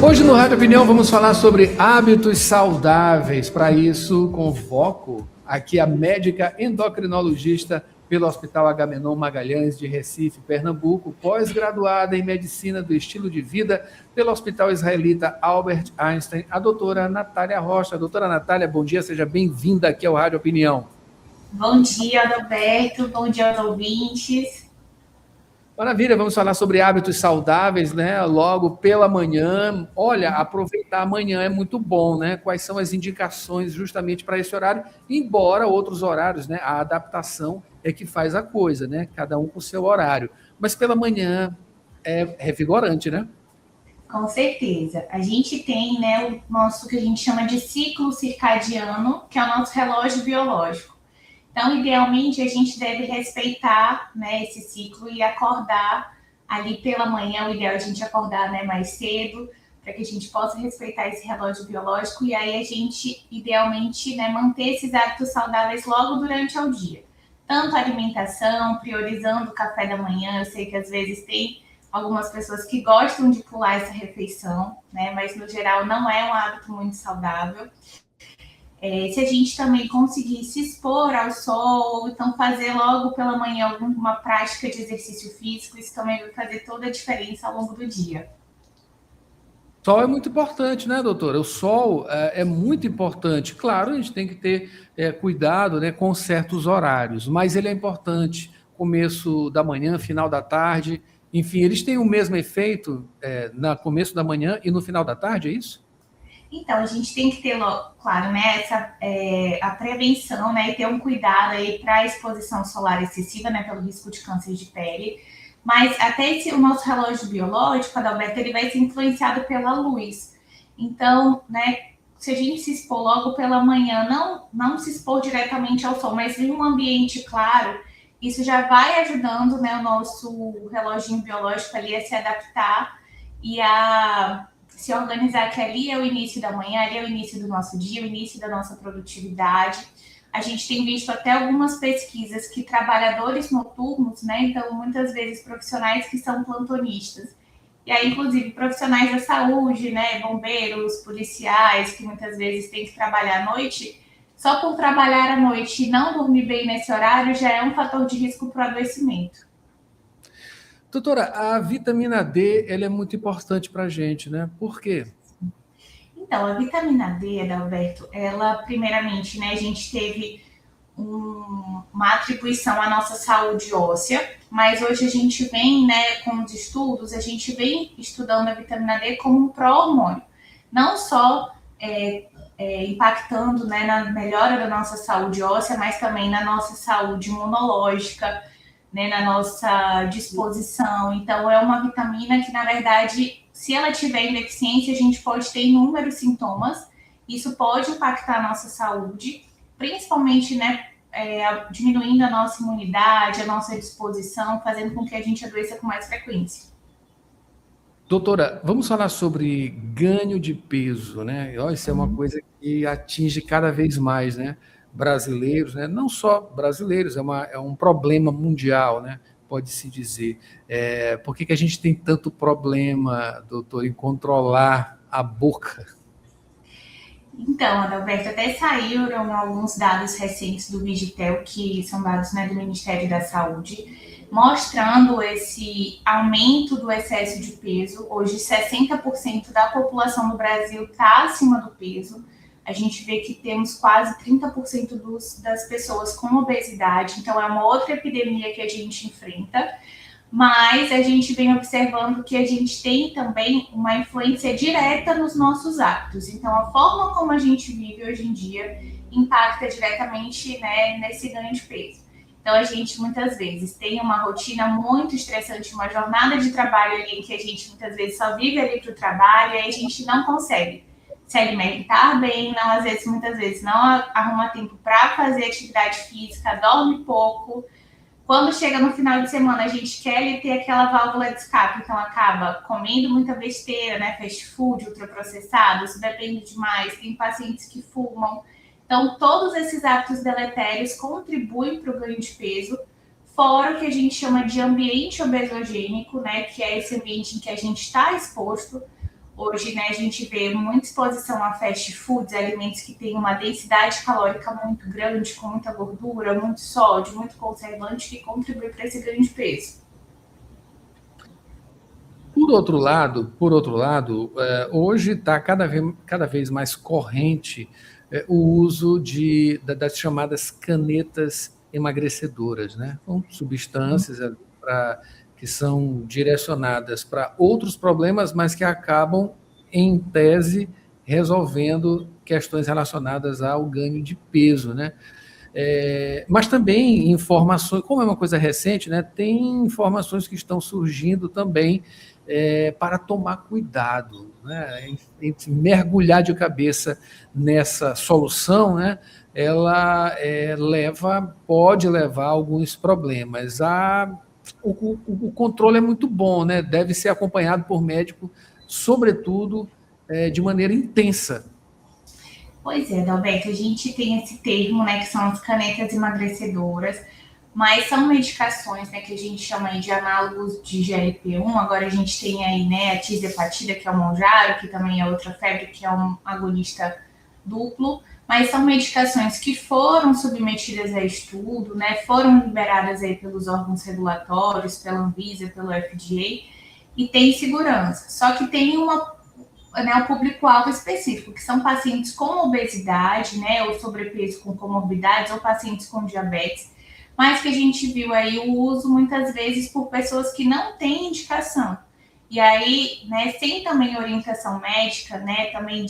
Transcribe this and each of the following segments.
Hoje no Rádio Opinião vamos falar sobre hábitos saudáveis. Para isso, convoco aqui a médica endocrinologista pelo Hospital Agamenon Magalhães de Recife, Pernambuco, pós-graduada em Medicina do Estilo de Vida pelo Hospital Israelita Albert Einstein, a doutora Natália Rocha. Doutora Natália, bom dia, seja bem-vinda aqui ao Rádio Opinião. Bom dia, Adalberto, bom dia aos ouvintes. Maravilha, vamos falar sobre hábitos saudáveis, né? Logo pela manhã. Olha, aproveitar amanhã é muito bom, né? Quais são as indicações justamente para esse horário? Embora outros horários, né? A adaptação é que faz a coisa, né? Cada um com o seu horário. Mas pela manhã é revigorante, né? Com certeza. A gente tem, né, o nosso que a gente chama de ciclo circadiano, que é o nosso relógio biológico. Então, idealmente, a gente deve respeitar, né, esse ciclo e acordar ali pela manhã. O ideal é a gente acordar, né, mais cedo, para que a gente possa respeitar esse relógio biológico. E aí a gente, idealmente, né, manter esses hábitos saudáveis logo durante o dia. Tanto a alimentação, priorizando o café da manhã. Eu sei que às vezes tem algumas pessoas que gostam de pular essa refeição, né, mas no geral não é um hábito muito saudável. Se a gente também conseguir se expor ao sol, então fazer logo pela manhã alguma prática de exercício físico, isso também vai fazer toda a diferença ao longo do dia. O sol é muito importante, né, doutora? O sol é muito importante. Claro, a gente tem que ter cuidado, né, com certos horários, mas ele é importante. Começo da manhã, final da tarde, enfim, eles têm o mesmo efeito no começo da manhã e no final da tarde, é isso? Então, a gente tem que ter, claro, né, a prevenção, né, e ter um cuidado aí para a exposição solar excessiva, né, pelo risco de câncer de pele. Mas até o nosso relógio biológico, Adalberto, ele vai ser influenciado pela luz. Então, né, se a gente se expor logo pela manhã, não se expor diretamente ao sol, mas em um ambiente claro, isso já vai ajudando, né, o nosso reloginho biológico ali a se adaptar e a se organizar, que ali é o início da manhã, ali é o início do nosso dia, o início da nossa produtividade. A gente tem visto até algumas pesquisas que trabalhadores noturnos, né, então muitas vezes profissionais que são plantonistas, e aí inclusive profissionais da saúde, né, bombeiros, policiais, que muitas vezes têm que trabalhar à noite, só por trabalhar à noite e não dormir bem nesse horário já é um fator de risco para o adoecimento. Doutora, a vitamina D, ela é muito importante para a gente, né? Por quê? Então, a vitamina D, Adalberto, ela, primeiramente, né, a gente teve uma atribuição à nossa saúde óssea, mas hoje a gente vem, né, com os estudos, a gente vem estudando a vitamina D como um pró-hormônio, não só impactando, né, na melhora da nossa saúde óssea, mas também na nossa saúde imunológica, né, na nossa disposição. Então, é uma vitamina que, na verdade, se ela tiver em deficiência, a gente pode ter inúmeros sintomas. Isso pode impactar a nossa saúde, principalmente, né, diminuindo a nossa imunidade, a nossa disposição, fazendo com que a gente adoeça com mais frequência. Doutora, vamos falar sobre ganho de peso, né? Isso é uma coisa que atinge cada vez mais, né? Brasileiros, né? Não só brasileiros, é um problema mundial, né? Pode-se dizer. Por que a gente tem tanto problema, doutor, em controlar a boca? Então, Adalberto, até saíram alguns dados recentes do Vigitel, que são dados, né, do Ministério da Saúde, mostrando esse aumento do excesso de peso. Hoje, 60% da população do Brasil está acima do peso. A gente vê que temos quase 30% das pessoas com obesidade. Então, é uma outra epidemia que a gente enfrenta. Mas a gente vem observando que a gente tem também uma influência direta nos nossos hábitos. Então, a forma como a gente vive hoje em dia impacta diretamente, né, nesse ganho de peso. Então, a gente muitas vezes tem uma rotina muito estressante, uma jornada de trabalho ali, em que a gente muitas vezes só vive ali para o trabalho e aí a gente não consegue se alimentar bem, não, às vezes, muitas vezes não arruma tempo para fazer atividade física, dorme pouco. Quando chega no final de semana, a gente quer ter aquela válvula de escape, então acaba comendo muita besteira, né? Fast food, ultraprocessados, bebendo demais, tem pacientes que fumam. Então, todos esses hábitos deletérios contribuem para o ganho de peso, fora o que a gente chama de ambiente obesogênico, né? Que é esse ambiente em que a gente está exposto, Hoje, né, a gente vê muita exposição a fast foods, alimentos que têm uma densidade calórica muito grande, com muita gordura, muito sódio, muito conservante, que contribui para esse ganho de peso. Por outro lado, hoje está cada vez mais corrente o uso das chamadas canetas emagrecedoras, né? São substâncias ali que são direcionadas para outros problemas, mas que acabam, em tese, resolvendo questões relacionadas ao ganho de peso, né? Mas também informações, como é uma coisa recente, né, tem informações que estão surgindo também para tomar cuidado, né, mergulhar de cabeça nessa solução, né, ela pode levar a alguns problemas. O controle é muito bom, né, deve ser acompanhado por médico, sobretudo de maneira intensa. Pois é, Dalberto, a gente tem esse termo, né, que são as canetas emagrecedoras, mas são medicações, né, que a gente chama aí de análogos de GLP-1. Agora a gente tem aí, né, a tirzepatida, que é o Mounjaro, que também é outra febre, que é um agonista duplo, mas são medicações que foram submetidas a estudo, né, foram liberadas aí pelos órgãos regulatórios, pela Anvisa, pelo FDA, e tem segurança. Só que tem o público-alvo específico, que são pacientes com obesidade, né, ou sobrepeso com comorbidades, ou pacientes com diabetes, mas que a gente viu aí o uso muitas vezes por pessoas que não têm indicação. E aí, né, sem também orientação médica, né, também a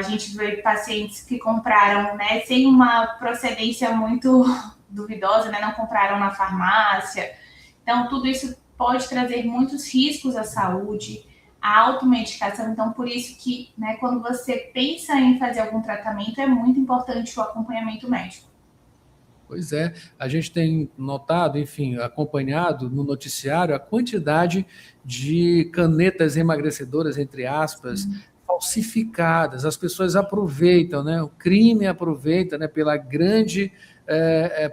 gente viu pacientes que compraram, né, sem uma procedência muito duvidosa, né, não compraram na farmácia. Então, tudo isso pode trazer muitos riscos à saúde, à automedicação. Então, por isso que, né, quando você pensa em fazer algum tratamento, é muito importante o acompanhamento médico. Pois é, a gente tem notado, enfim, acompanhado no noticiário a quantidade de canetas emagrecedoras, entre aspas, falsificadas. As pessoas aproveitam, né? O crime aproveita, né, pela grande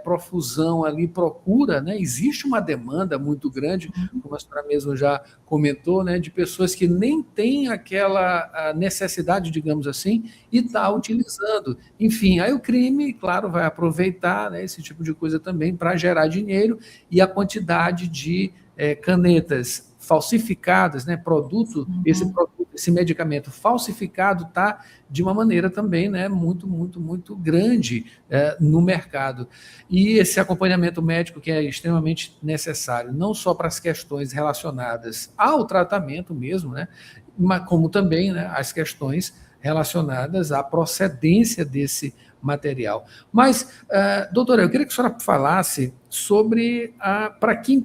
profusão ali, procura, né? Existe uma demanda muito grande, como a senhora mesmo já comentou, né, de pessoas que nem têm aquela necessidade, digamos assim, e está utilizando. Enfim, aí o crime, claro, vai aproveitar, né, esse tipo de coisa também para gerar dinheiro, e a quantidade de canetas falsificadas, né, esse medicamento falsificado está de uma maneira também, né, muito, muito, muito grande no mercado. E esse acompanhamento médico que é extremamente necessário, não só para as questões relacionadas ao tratamento mesmo, né, mas como também, né, as questões relacionadas à procedência desse material. Mas, doutora, eu queria que a senhora falasse sobre para quem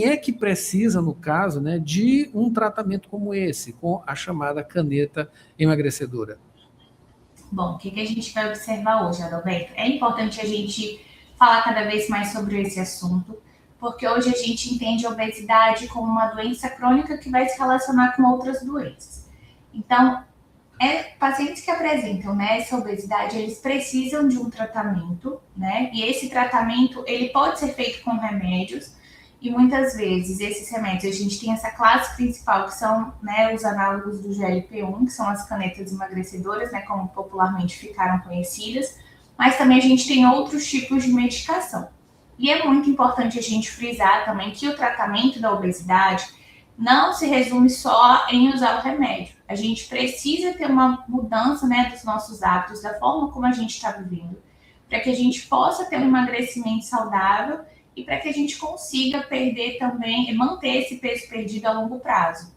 é que precisa, no caso, né, de um tratamento como esse, com a chamada caneta emagrecedora. Bom, o que a gente vai observar hoje, Adalberto? É importante a gente falar cada vez mais sobre esse assunto, porque hoje a gente entende a obesidade como uma doença crônica que vai se relacionar com outras doenças. Então, pacientes que apresentam, né, essa obesidade, eles precisam de um tratamento, né? E esse tratamento, ele pode ser feito com remédios, e muitas vezes esses remédios, a gente tem essa classe principal, que são, né, os análogos do GLP-1, que são as canetas emagrecedoras, né, como popularmente ficaram conhecidas, mas também a gente tem outros tipos de medicação. E é muito importante a gente frisar também que o tratamento da obesidade não se resume só em usar o remédio. A gente precisa ter uma mudança, né, dos nossos hábitos, da forma como a gente está vivendo, para que a gente possa ter um emagrecimento saudável e para que a gente consiga perder também, manter esse peso perdido a longo prazo.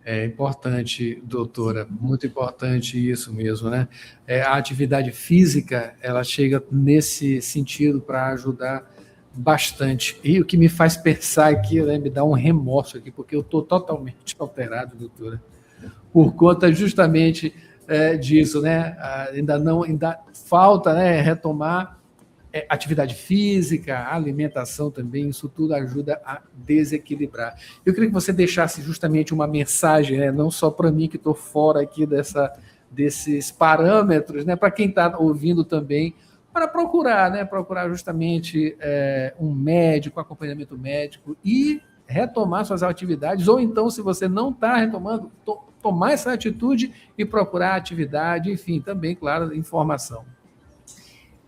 É importante, doutora, muito importante isso mesmo, né? A atividade física, ela chega nesse sentido para ajudar bastante. E o que me faz pensar aqui, né, me dá um remorso aqui, porque eu estou totalmente alterado, doutora, por conta justamente disso, né? Ainda falta, né, retomar atividade física, alimentação também, isso tudo ajuda a desequilibrar. Eu queria que você deixasse justamente uma mensagem, né, não só para mim que estou fora aqui desses parâmetros, né, para quem está ouvindo também, para procurar, né, procurar justamente um médico, acompanhamento médico e retomar suas atividades, ou então, se você não está retomando, tomar essa atitude e procurar atividade, enfim, também, claro, informação.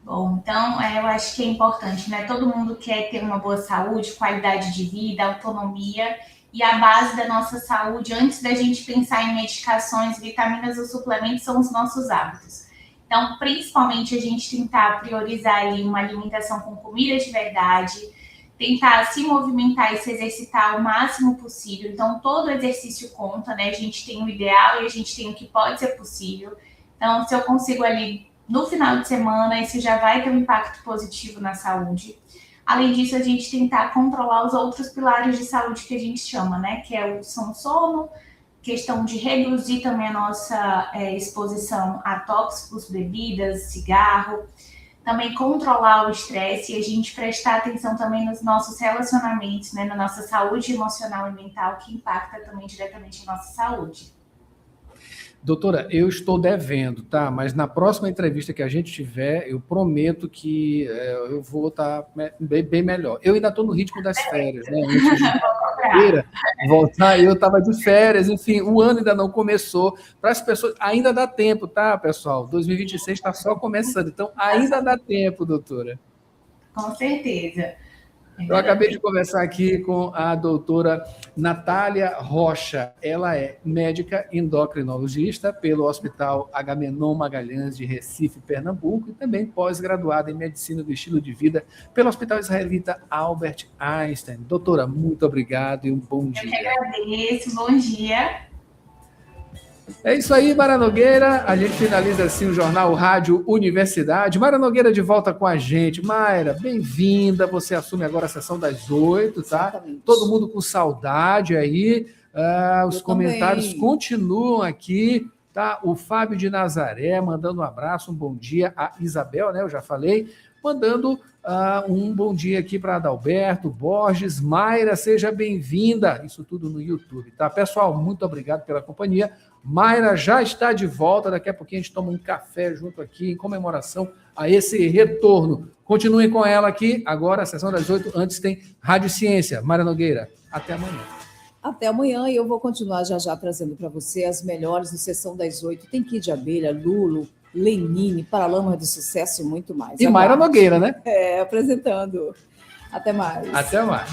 Bom, então eu acho que é importante, né? Todo mundo quer ter uma boa saúde, qualidade de vida, autonomia, e a base da nossa saúde, antes da gente pensar em medicações, vitaminas ou suplementos, são os nossos hábitos. Então, principalmente, a gente tentar priorizar ali uma alimentação com comida de verdade, tentar se movimentar e se exercitar o máximo possível. Então, todo exercício conta, né? A gente tem o ideal e a gente tem o que pode ser possível. Então, se eu consigo ali no final de semana, isso já vai ter um impacto positivo na saúde. Além disso, a gente tentar controlar os outros pilares de saúde que a gente chama, né? Que são o sono, questão de reduzir também a nossa exposição a tóxicos, bebidas, cigarro. Também controlar o estresse e a gente prestar atenção também nos nossos relacionamentos, né? Na nossa saúde emocional e mental, que impacta também diretamente a nossa saúde. Doutora, eu estou devendo, tá? Mas na próxima entrevista que a gente tiver, eu prometo que eu vou estar bem melhor. Eu ainda estou no ritmo das férias, né? Antes de voltar, eu estava de férias, enfim, o ano ainda não começou. Para as pessoas, ainda dá tempo, tá, pessoal? 2026 está só começando, então ainda dá tempo, doutora. Com certeza. Eu acabei de conversar aqui com a doutora Natália Rocha. Ela é médica endocrinologista pelo Hospital Agamenon Magalhães de Recife, Pernambuco, e também pós-graduada em Medicina do Estilo de Vida pelo Hospital Israelita Albert Einstein. Doutora, muito obrigado e um bom dia. Eu que agradeço, bom dia. É isso aí, Mara Nogueira. A gente finaliza assim o jornal Rádio Universidade. Mara Nogueira de volta com a gente. Mayra, bem-vinda. Você assume agora a sessão das 8, tá? Exatamente. Todo mundo com saudade aí. Os comentários também continuam aqui, tá? O Fábio de Nazaré mandando um abraço, um bom dia. A Isabel, né? Eu já falei. Mandando um bom dia aqui para Adalberto Borges. Mayra, seja bem-vinda. Isso tudo no YouTube, tá? Pessoal, muito obrigado pela companhia. Mayra já está de volta, daqui a pouquinho a gente toma um café junto aqui em comemoração a esse retorno. Continuem com ela aqui, agora a sessão das 8, antes tem Rádio Ciência. Mayra Nogueira, até amanhã. Até amanhã e eu vou continuar já trazendo para você as melhores no Sessão das 8. Tem Kid de Abelha, Lulo, Lenine, Paralamas do Sucesso e muito mais. E Mayra Nogueira, né? Apresentando. Até mais. Até mais.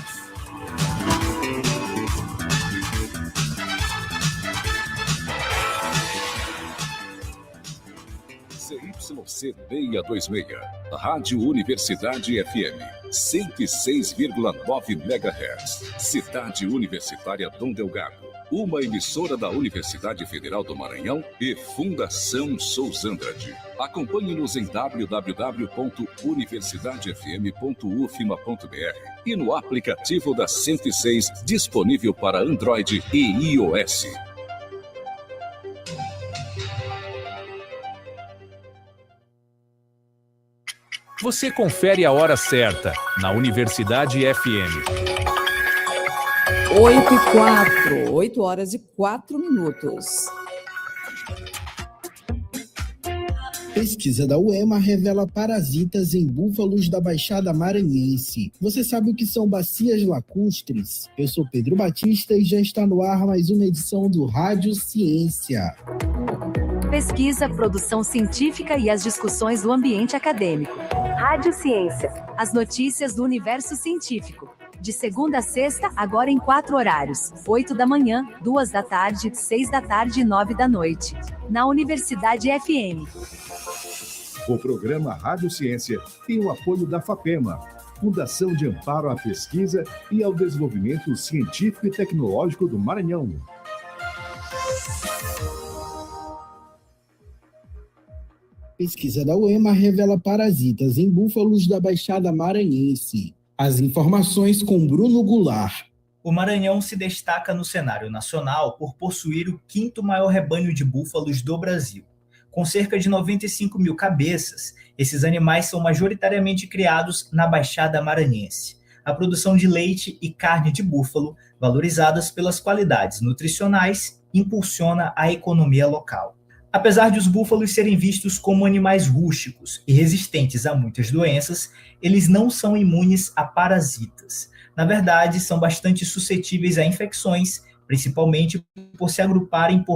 CYC 626, Rádio Universidade FM, 106,9 MHz, Cidade Universitária Dom Delgado, uma emissora da Universidade Federal do Maranhão e Fundação Sousandrade. Acompanhe-nos em www.universidadefm.ufma.br e no aplicativo da 106, disponível para Android e iOS. Você confere a hora certa na Universidade FM. 8h04, 8 horas e 4 minutos. Pesquisa da UEMA revela parasitas em búfalos da Baixada Maranhense. Você sabe o que são bacias lacustres? Eu sou Pedro Batista e já está no ar mais uma edição do Rádio Ciência. Pesquisa, produção científica e as discussões do ambiente acadêmico. Rádio Ciência. As notícias do universo científico. De segunda a sexta, agora em 4 horários. 8 da manhã, 2 da tarde, 6 da tarde e 9 da noite. Na Universidade FM. O programa Rádio Ciência tem o apoio da FAPEMA, Fundação de Amparo à Pesquisa e ao Desenvolvimento Científico e Tecnológico do Maranhão. Pesquisa da UEMA revela parasitas em búfalos da Baixada Maranhense. As informações com Bruno Goulart. O Maranhão se destaca no cenário nacional por possuir o 5º maior rebanho de búfalos do Brasil. Com cerca de 95 mil cabeças, esses animais são majoritariamente criados na Baixada Maranhense. A produção de leite e carne de búfalo, valorizadas pelas qualidades nutricionais, impulsiona a economia local. Apesar de os búfalos serem vistos como animais rústicos e resistentes a muitas doenças, eles não são imunes a parasitas. na verdade, são bastante suscetíveis a infecções, principalmente por se agruparem por